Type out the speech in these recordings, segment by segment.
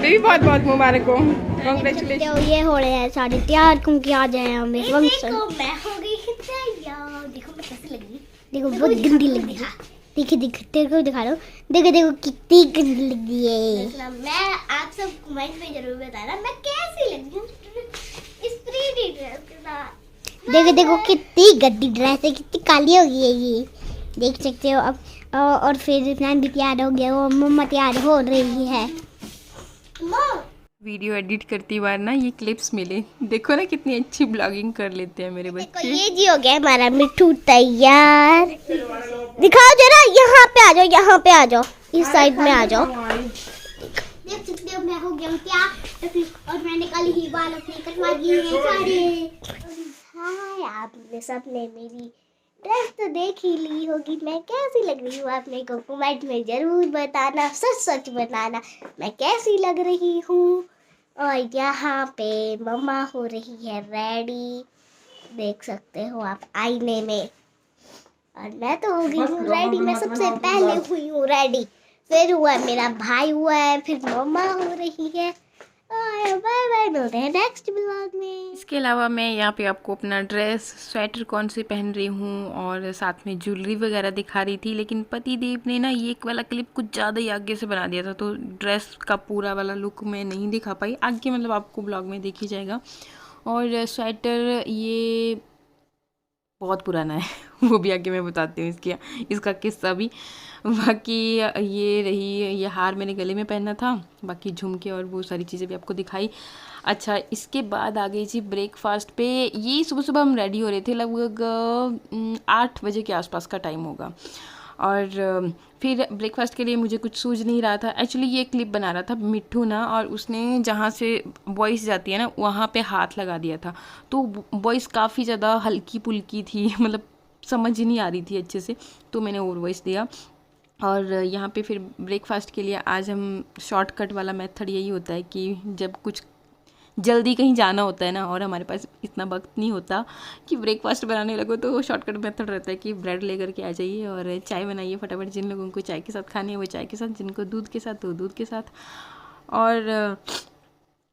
भी बहुत बहुत मुबारक हो, कांग्रेचुलेशन। ये हो रहे हैं सारे तैयार क्योंकि आ जाए हमें फंक्शन। मैं हो गई तैयार। देखो मैं कैसी लग रही, देखो बहुत गंदी लग रही है। देखिए देखो तेरे को दिखा रहा हूँ, देखो देखो कितनी गंदी लग रही है। मैं आप सब कमेंट में जरूर बताना मैं कैसी लग रही हूँ इस प्रीटी ड्रेस के साथ। देखो देखो कितनी गंदी ड्रेस है, कितनी काली हो गई है ये, देख सकते हो। अब और फिर इमरान भी तैयार हो गया, वो मम्मा तैयार हो रही है। वीडियो एडिट करती बार ना ये क्लिप्स मिले, देखो ना कितनी अच्छी ब्लॉगिंग कर लेते हैं मेरे बच्चे। ये जी हो गया हमारा मिट्ठू तैयार। दिखाओ जरा, यहाँ पे आ जाओ, यहाँ पे आ जाओ, इस साइड में आ जाओ। देख सकते हो मैं हो गया हूँ तैयार और मैंने कल ही बाल अपने कटवा दिए हैं सारे। हाय, आपने सबने मेरी ड्रेस तो देख ही ली होगी, मैं कैसी लग रही हूँ आपने को कमेंट में जरूर बताना, सच सच बताना मैं कैसी लग रही हूँ। और यहाँ पे मम्मा हो रही है रेडी, देख सकते हो आप आईने में। और मैं तो हो गई हूँ रेडी, मैं सबसे पहले हुई हूँ रेडी, फिर हुआ मेरा भाई हुआ है, फिर मम्मा हो रही है। बाय बाय, मिलते हैं नेक्स्ट ब्लॉग में। इसके अलावा मैं यहाँ पे आपको अपना ड्रेस, स्वेटर कौन से पहन रही हूँ और साथ में ज्वेलरी वगैरह दिखा रही थी, लेकिन पति देव ने ना ये वाला क्लिप कुछ ज़्यादा ही आगे से बना दिया था, तो ड्रेस का पूरा वाला लुक मैं नहीं दिखा पाई। आगे मतलब आपको ब्लॉग में देख ही जाएगा। और स्वेटर ये बहुत पुराना है वो भी आगे मैं बताती हूँ इसका किस्सा भी। बाकी ये रही, ये हार मैंने गले में पहना था, बाकी झुमके और वो सारी चीज़ें भी आपको दिखाई। अच्छा, इसके बाद आ गई जी ब्रेकफास्ट पे। ये सुबह सुबह हम रेडी हो रहे थे, लगभग 8 बजे के आसपास का टाइम होगा। और फिर ब्रेकफास्ट के लिए मुझे कुछ सूझ नहीं रहा था। एक्चुअली ये क्लिप बना रहा था मिट्ठू ना, और उसने जहाँ से वॉइस जाती है ना वहाँ पे हाथ लगा दिया था, तो वॉइस काफ़ी ज़्यादा हल्की पुल्की थी मतलब समझ ही नहीं आ रही थी अच्छे से, तो मैंने ओवर वॉइस दिया। और यहाँ पे फिर ब्रेकफास्ट के लिए आज हम शॉर्टकट वाला मेथड यही होता है कि जब कुछ जल्दी कहीं जाना होता है ना और हमारे पास इतना वक्त नहीं होता कि ब्रेकफास्ट बनाने लगो, तो शॉर्टकट मेथड रहता है कि ब्रेड लेकर के आ जाइए और चाय बनाइए फटाफट। जिन लोगों को चाय के साथ खानी है वो चाय के साथ, जिनको दूध के साथ तो दूध के साथ। और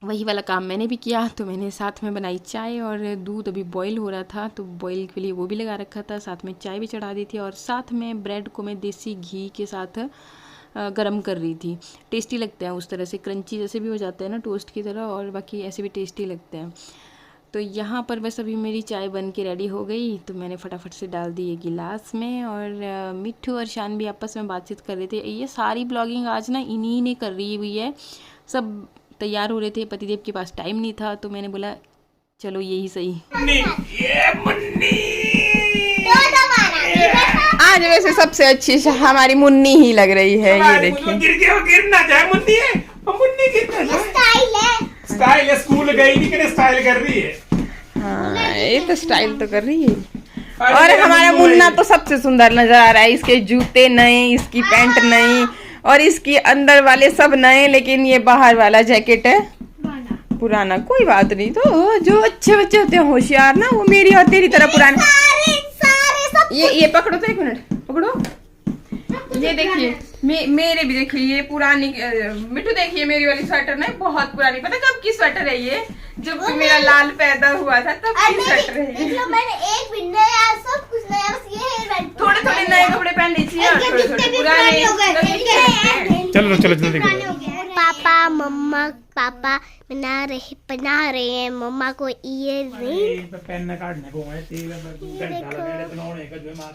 वही वाला काम मैंने भी किया, तो मैंने साथ में बनाई चाय, और दूध अभी बॉईल हो रहा था तो बॉईल के लिए वो भी लगा रखा था, साथ में चाय भी चढ़ा दी थी, और साथ में ब्रेड को मैं देसी घी के साथ गरम कर रही थी। टेस्टी लगते हैं उस तरह से, क्रंची जैसे भी हो जाते हैं ना टोस्ट की तरह, और बाकी ऐसे भी टेस्टी लगते हैं। तो यहाँ पर बस अभी मेरी चाय बन के रेडी हो गई, तो मैंने फटाफट से डाल दी ये गिलास में। और मिट्ठू और शान भी आपस में बातचीत कर रहे थे। ये सारी ब्लॉगिंग आज ना इन्हीं ने कर रही हुई है, सब तैयार हो रहे थे, पतिदेव के पास टाइम नहीं था, तो मैंने बोला चलो यही सही। आज वैसे सबसे अच्छी हमारी मुन्नी ही लग रही है, ये देखिए। गिर ना जाए मुन्नी है, मुन्नी गिर ना जाए। स्टाइल है, स्कूल गई नहीं कि स्टाइल कर रही है। हाँ, ये तो स्टाइल तो कर रही है। और हमारा मुन्ना तो सबसे सुंदर नजर आ रहा है, इसके जूते नए, इसकी पैंट नई, और इसके अंदर वाले सब नए, लेकिन ये बाहर वाला जैकेट है पुराना। कोई बात नहीं, तो जो अच्छे बच्चे होते हैं होशियार ना, वो मेरी और तेरी तरह पुराने। ये पकड़ो तो, एक मिनट पकड़ो। ये देखिए मेरे भी देखिए, ये पुरानी मिट्टू देखिए मेरी वाली स्वेटर ना बहुत पुरानी, पता कब की स्वेटर है ये, जब मेरा लाल पैदा हुआ था तब की स्वेटर है ये। मैंने एक भी नया, सब कुछ नया, बस ये है थोड़े थोड़े नए कपड़े पहन लीजिए और थोड़े थोड़े पुराने। चलो चलो जल्दी। पापा मम्मा पापा बना रहे हैं मम्मा को ईयररिंग।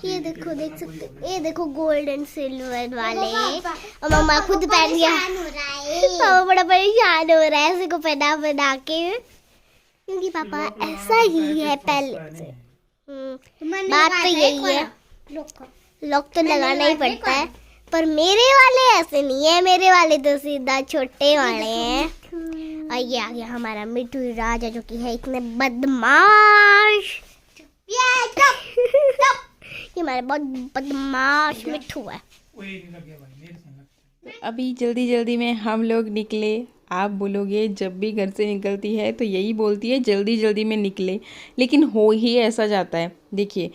ये देखो, देख सकते, ये देखो गोल्ड एंड सिल्वर वाले, और मम्मा खुद पहन लिया। पापा बड़ा परेशान हो रहा है ऐसे को बना के, क्योंकि पापा ऐसा ही है पहले से। बात तो यही है, लॉक तो लगाना ही पड़ता है, पर मेरे वाले ऐसे नहीं है, मेरे वाले तो सीधा छोटे वाले हैं। और ये आ गया हमारा मिट्टू राजा, जो कि है इतने बदमाश। ये हमारा बहुत बदमाश मिट्टू है। अभी जल्दी जल्दी में हम लोग निकले। आप बोलोगे जब भी घर से निकलती है तो यही बोलती है जल्दी जल्दी में निकले, लेकिन हो ही ऐसा जाता है। देखिए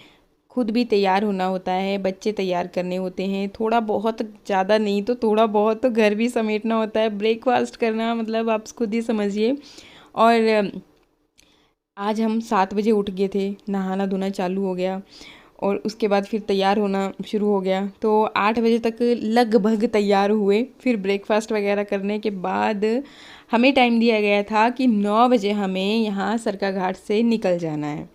खुद भी तैयार होना होता है, बच्चे तैयार करने होते हैं, थोड़ा बहुत, ज़्यादा नहीं तो थोड़ा बहुत तो घर भी समेटना होता है, ब्रेकफास्ट करना, मतलब आप खुद ही समझिए। और आज हम 7 बजे उठ गए थे, नहाना धोना चालू हो गया और उसके बाद फिर तैयार होना शुरू हो गया। तो 8 बजे तक लगभग तैयार हुए। फिर ब्रेकफास्ट वगैरह करने के बाद हमें टाइम दिया गया था कि 9 बजे हमें यहाँ सरका घाट से निकल जाना है।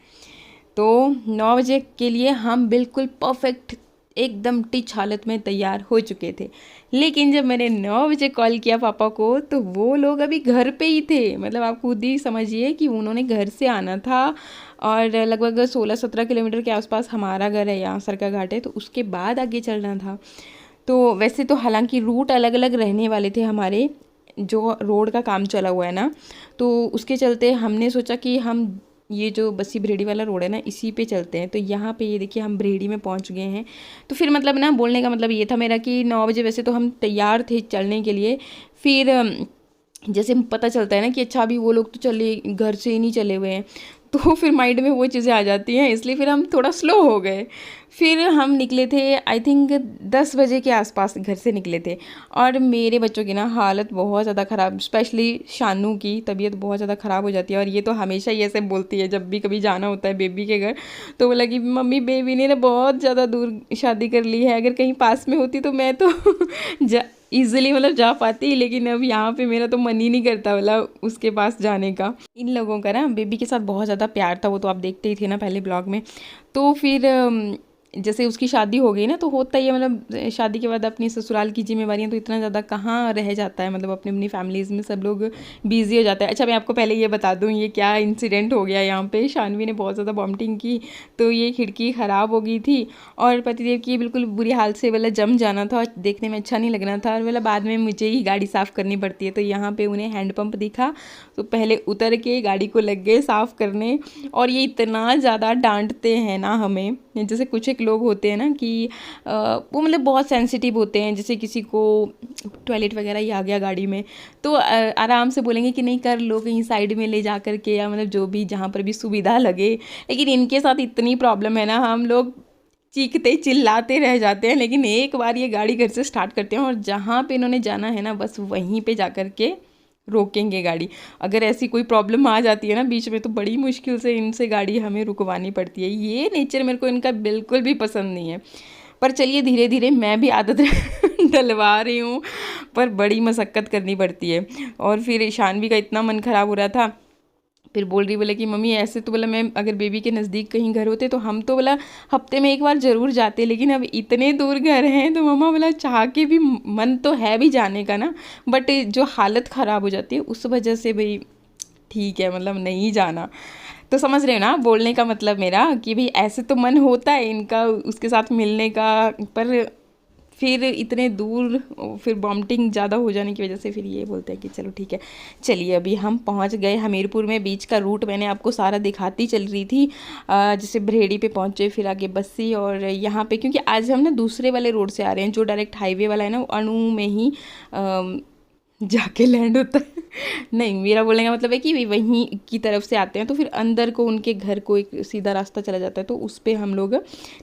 तो 9 बजे के लिए हम बिल्कुल परफेक्ट एकदम टिच हालत में तैयार हो चुके थे। लेकिन जब मैंने 9 बजे कॉल किया पापा को तो वो लोग अभी घर पे ही थे। मतलब आप खुद ही समझिए कि उन्होंने घर से आना था और लगभग 16-17 किलोमीटर के आसपास हमारा घर है, यहाँ सरका घाट है, तो उसके बाद आगे चलना था। तो वैसे तो हालांकि रूट अलग अलग रहने वाले थे हमारे, जो रोड का काम चला हुआ है ना, तो उसके चलते हमने सोचा कि हम ये जो बस्सी भरेड़ी वाला रोड है ना, इसी पे चलते हैं। तो यहाँ पे ये देखिए हम भरेड़ी में पहुँच गए हैं। तो फिर मतलब ना, बोलने का मतलब ये था मेरा कि 9 बजे वैसे तो हम तैयार थे चलने के लिए। फिर जैसे पता चलता है ना कि अच्छा अभी वो लोग तो चले, घर से ही नहीं चले हुए हैं, तो फिर माइंड में वो चीज़ें आ जाती हैं, इसलिए फिर हम थोड़ा स्लो हो गए। फिर हम निकले थे आई थिंक 10 बजे के आसपास घर से निकले थे। और मेरे बच्चों की ना हालत बहुत ज़्यादा ख़राब, स्पेशली शानू की तबीयत बहुत ज़्यादा ख़राब हो जाती है। और ये तो हमेशा ही ऐसे बोलती है जब भी कभी जाना होता है बेबी के घर, तो बोला कि मम्मी बेबी ने ना बहुत ज़्यादा दूर शादी कर ली है, अगर कहीं पास में होती तो मैं तो ईजिली मतलब जा पाती, लेकिन अब यहाँ पे मेरा तो मन ही नहीं करता बोला उसके पास जाने का। इन लोगों का ना बेबी के साथ बहुत ज़्यादा प्यार था, वो तो आप देखते ही थे ना पहले ब्लॉग में। तो फिर जैसे उसकी शादी हो गई ना, तो होता ही है, मतलब शादी के बाद अपनी ससुराल की जिम्मेवारियां तो इतना ज़्यादा कहाँ रह जाता है, मतलब अपनी अपनी फैमिलीज़ में सब लोग बिजी हो जाते हैं। अच्छा मैं आपको पहले ये बता दूँ ये क्या इंसिडेंट हो गया यहाँ पे। शानवी ने बहुत ज़्यादा वॉमिटिंग की, तो ये खिड़की ख़राब हो गई थी और पतिदेव की बिल्कुल बुरी हाल से वाला जम जाना था और देखने में अच्छा नहीं लगना था, और वाला बाद में मुझे ही गाड़ी साफ़ करनी पड़ती है। तो यहाँ पर उन्हें हैंडपम्प दिखा तो पहले उतर के गाड़ी को लग गए साफ़ करने। और ये इतना ज़्यादा डांटते हैं ना हमें, जैसे कुछ एक लोग होते हैं ना कि वो मतलब बहुत सेंसिटिव होते हैं, जैसे किसी को टॉयलेट वगैरह ही आ गया गाड़ी में तो आराम से बोलेंगे कि नहीं कर लो कहीं साइड में ले जा करके, या मतलब जो भी जहाँ पर भी सुविधा लगे। लेकिन इनके साथ इतनी प्रॉब्लम है ना, हम लोग चीखते चिल्लाते रह जाते हैं, लेकिन एक बार ये गाड़ी घर से स्टार्ट करते हैं और जहाँ पे इन्होंने जाना है ना बस वहीं पे जा कर के रोकेंगे गाड़ी। अगर ऐसी कोई प्रॉब्लम आ जाती है ना बीच में, तो बड़ी मुश्किल से इनसे गाड़ी हमें रुकवानी पड़ती है। ये नेचर मेरे को इनका बिल्कुल भी पसंद नहीं है, पर चलिए धीरे धीरे मैं भी आदत डलवा रही हूँ, पर बड़ी मशक्क़त करनी पड़ती है। और फिर शानवी का इतना मन ख़राब हो रहा था, फिर बोल रही बोले कि मम्मी ऐसे तो बोला मैं अगर बेबी के नज़दीक कहीं घर होते तो हम तो बोला हफ्ते में एक बार ज़रूर जाते, लेकिन अब इतने दूर घर हैं तो मम्मा बोला चाह के भी मन तो है भी जाने का ना, बट जो हालत ख़राब हो जाती है उस वजह से भाई ठीक है मतलब नहीं जाना। तो समझ रहे हो ना बोलने का मतलब मेरा कि भाई ऐसे तो मन होता है इनका उसके साथ मिलने का, पर फिर इतने दूर फिर वॉमिटिंग ज़्यादा हो जाने की वजह से फिर ये बोलते हैं कि चलो ठीक है। चलिए अभी हम पहुंच गए हमीरपुर में। बीच का रूट मैंने आपको सारा दिखाती चल रही थी, जैसे भरेड़ी पे पहुंचे, फिर आगे बस्सी, और यहाँ पे क्योंकि आज हम ना दूसरे वाले रोड से आ रहे हैं, जो डायरेक्ट हाईवे वाला है ना, वो अणु में ही जाके लैंड होता है। नहीं मेरा बोलने का मतलब है कि वहीं की तरफ से आते हैं तो फिर अंदर को उनके घर को एक सीधा रास्ता चला जाता है, तो उस पर हम लोग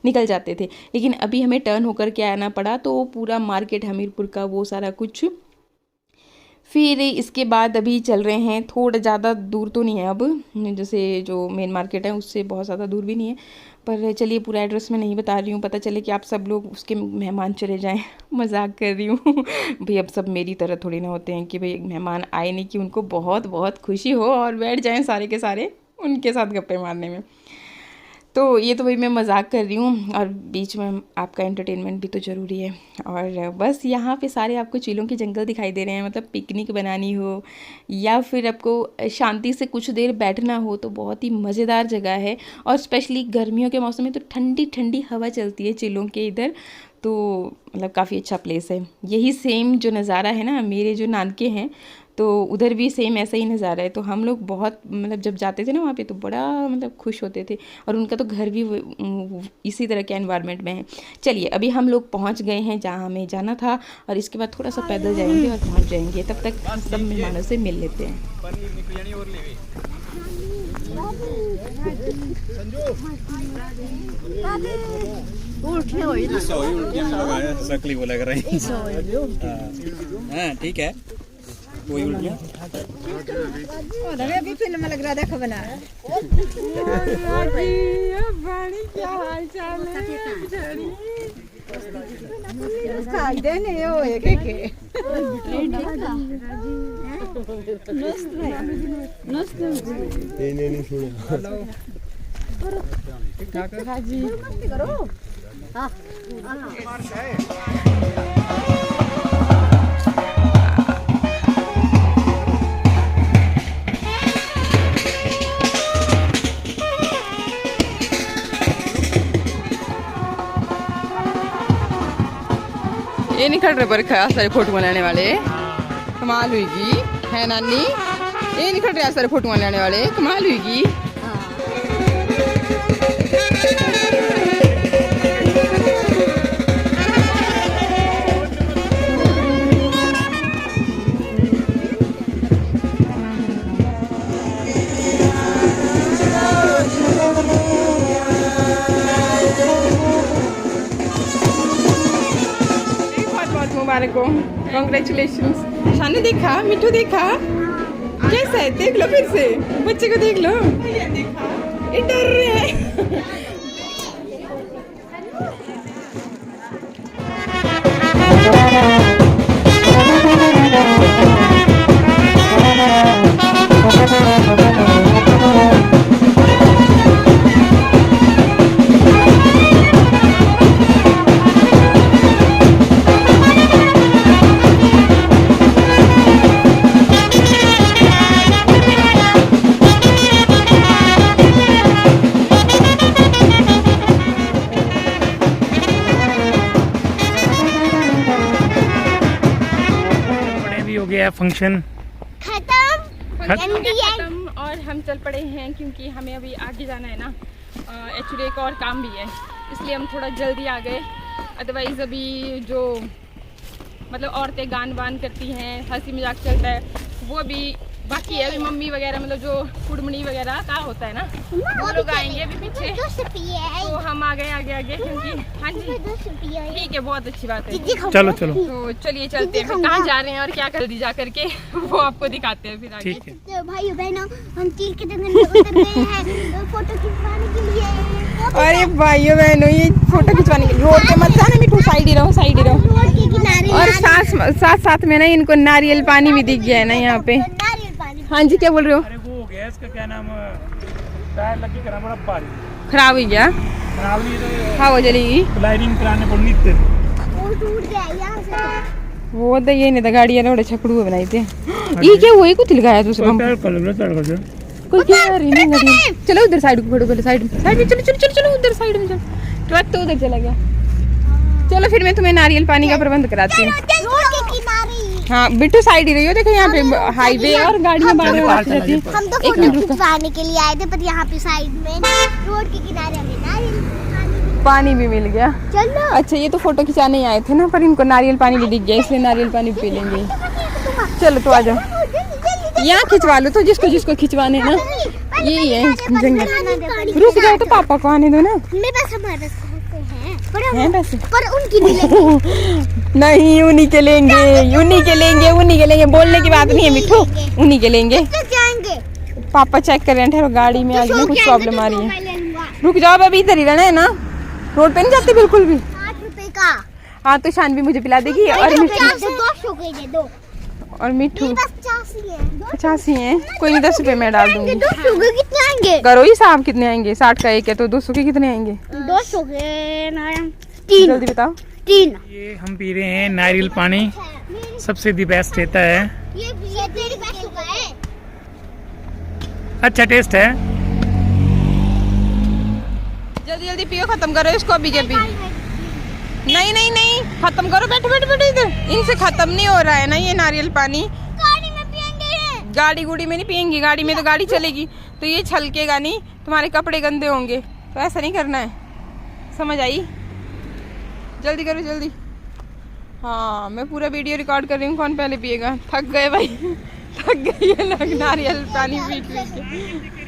निकल जाते थे। लेकिन अभी हमें टर्न होकर के आना पड़ा, तो पूरा मार्केट हमीरपुर का वो सारा कुछ। फिर इसके बाद अभी चल रहे हैं, थोड़ा ज़्यादा दूर तो नहीं है अब, जैसे जो मेन मार्केट है उससे बहुत ज़्यादा दूर भी नहीं है, पर चलिए पूरा एड्रेस मैं नहीं बता रही हूँ, पता चले कि आप सब लोग उसके मेहमान चले जाएं। मजाक कर रही हूँ भाई, अब सब मेरी तरह थोड़ी ना होते हैं कि भाई मेहमान आए नहीं कि उनको बहुत बहुत खुशी हो और बैठ जाएं सारे के सारे उनके साथ गप्पे मारने में। तो ये तो भाई मैं मजाक कर रही हूँ, और बीच में आपका एंटरटेनमेंट भी तो ज़रूरी है। और बस यहाँ पे सारे आपको चीलों के जंगल दिखाई दे रहे हैं, मतलब पिकनिक बनानी हो या फिर आपको शांति से कुछ देर बैठना हो तो बहुत ही मज़ेदार जगह है। और स्पेशली गर्मियों के मौसम में तो ठंडी ठंडी हवा चलती है चीलों के इधर, तो मतलब काफ़ी अच्छा प्लेस है। यही सेम जो नज़ारा है ना मेरे जो नानके हैं, तो उधर भी सेम ऐसा ही नज़ारा है। तो हम लोग बहुत मतलब जब जाते थे ना वहाँ पे तो बड़ा मतलब खुश होते थे, और उनका तो घर भी इसी तरह के एनवायरनमेंट में है। चलिए अभी हम लोग पहुँच गए हैं जहाँ हमें जाना था, और इसके बाद थोड़ा सा पैदल जाएंगे और पहुँच जाएंगे। तब तक हम सब मेहमानों से मिल लेते हैं। सकली वो लग रही है। ठीक है, कोई उल्टियाँ अभी फिल्म लग रहा देखो बना। क्या हाल चाल ये निकल रहे पर सारे फोटो बनाने वाले, कमाल हुईगी है नानी। ये निकल रहे सारे फोटो बनाने वाले, कमाल हुईगी। मुबारक हो, कॉन्ग्रेचुलेशंस। शानी देखा, मिठू देखा, कैसा है देख लो, फिर से बच्चे को देख लो, ये डर रहे हैं। फंक्शन खत्म और हम चल पड़े हैं, क्योंकि हमें अभी आगे जाना है ना। एक्चुअली एक और काम भी है, इसलिए हम थोड़ा जल्दी आ गए। अदरवाइज़ अभी जो मतलब औरतें गान वान करती हैं, हंसी मजाक चलता है, वो भी बाकी है। अभी मम्मी वगैरह मतलब जो कुड़मनी वगैरह का होता है ना, वो लोग आएंगे अभी पीछे, तो हम आ गए आगे आगे, क्योंकि हाँ जी ठीक है, बहुत अच्छी बात है। चलो चलो, तो चलिए चलते हैं, फिर कहाँ जा रहे हैं और क्या जल्दी जा करके वो आपको दिखाते हैं फिर आगे। ठीक है। तो भाइयों बहनों, हम तीर के जंगल में उतर गए हैं फोटो खिंचवाने के लिए। अरे भाइयों बहनों, ये फोटो खिंचवाने के लिए रोड पे मत जाना मिठू, साइड ही रहो, साइड ही रहो। रोड के किनारे और साथ साथ में ना इनको नारियल पानी भी दिख गया है ना यहाँ पे। नारियल पानी। हाँ जी, क्या बोल रहे हो? अरे वो हो गया, इसका क्या नाम, टायर लग के करा बड़ा भारी, खराब हो गया, खराब नहीं तो हवा चलेगी, लाइनिंग कराने पड़नी इतने। वो टूट गया यहाँ से। वो तो ये नहीं था, गाड़ी वाले बड़े छकड़ू बनाई थे। ये क्या हुआ, कुछ लगाया दूसरा कोई क्या रही नहीं गाड़ी। चलो उधर साइड को, फोटो पहले साइड में चलो चलो चलो चलो, उधर साइड में चलो। ट्रक तो उधर चला गया। चलो फिर मैं तुम्हें नारियल पानी का प्रबंध कराती हूँ। रोड के किनारे। हाँ बिट्टू साइड ही रही हो, देखो यहाँ पे हाईवे और गाड़ियाँ बाहर रहती है। हम तो फोटो खिंचवाने के लिए आए थे, पर यहाँ पे साइड में रोड के किनारे हमें नारियल पानी भी मिल गया। चलो। अच्छा ये तो फोटो खिंचाने ही आए थे ना, पर इनको नारियल पानी भी दिख गया, इसलिए नारियल पानी पी लेंगे। चलो तो आ जाओ, यहाँ खिंचवा लो तो, जिसको जिसको खिंचवाने ना। यही है जंगल। रुक जाओ तो पापा को आने दो ना। मेरे पास हमारे हैं पैसे, पर उनकी नहीं। नहीं उन्हीं के लेंगे, उन्हीं के लेंगे, उन्हीं के लेंगे, बोलने की बात नहीं है मिठू, उन्हीं के लेंगे। जाएंगे पापा चेक कर रहे हैं, ठहरो गाड़ी में आज में कुछ प्रॉब्लम आ रही है। रुक जाओ, अभी इधर ही रहना है ना, रोड पे नहीं जाते बिल्कुल भी। 8 रुपए का। हाँ तो शान भी मुझे पिला देगी, और मिठू और मिठू 85 है, कोई नहीं 10 रुपए मैं डाल दूंगी। 200 के कितने आएंगे? करो ही साहब, कितने आएंगे? 60 का एक है तो 200 के कितने आएंगे? 200 के 3। जल्दी बताओ। 3। ये हम पी रहे हैं नारियल पानी, सबसे दी बेस्ट रहता है। ये तेरी पैसों का है। अच्छा टेस्ट है। जल्दी जल्दी पियो, खत्म करो इसको अभी के अभी। नहीं नहीं नहीं, खत्म करो, बैठो बैठो बैठो इधर। इनसे खत्म नहीं हो रहा है ना ये नारियल पानी। गाड़ी में पिएंगे गाड़ी गुड़ी में नहीं पियेंगी, गाड़ी में तो गाड़ी चलेगी तो ये छलकेगा नहीं, तुम्हारे कपड़े गंदे होंगे, तो ऐसा नहीं करना है, समझ आई? जल्दी करो जल्दी। हाँ मैं पूरा वीडियो रिकॉर्ड कर रही हूँ, कौन पहले पिएगा। थक गए भाई, थक गई है लोग नारियल पानी पी के।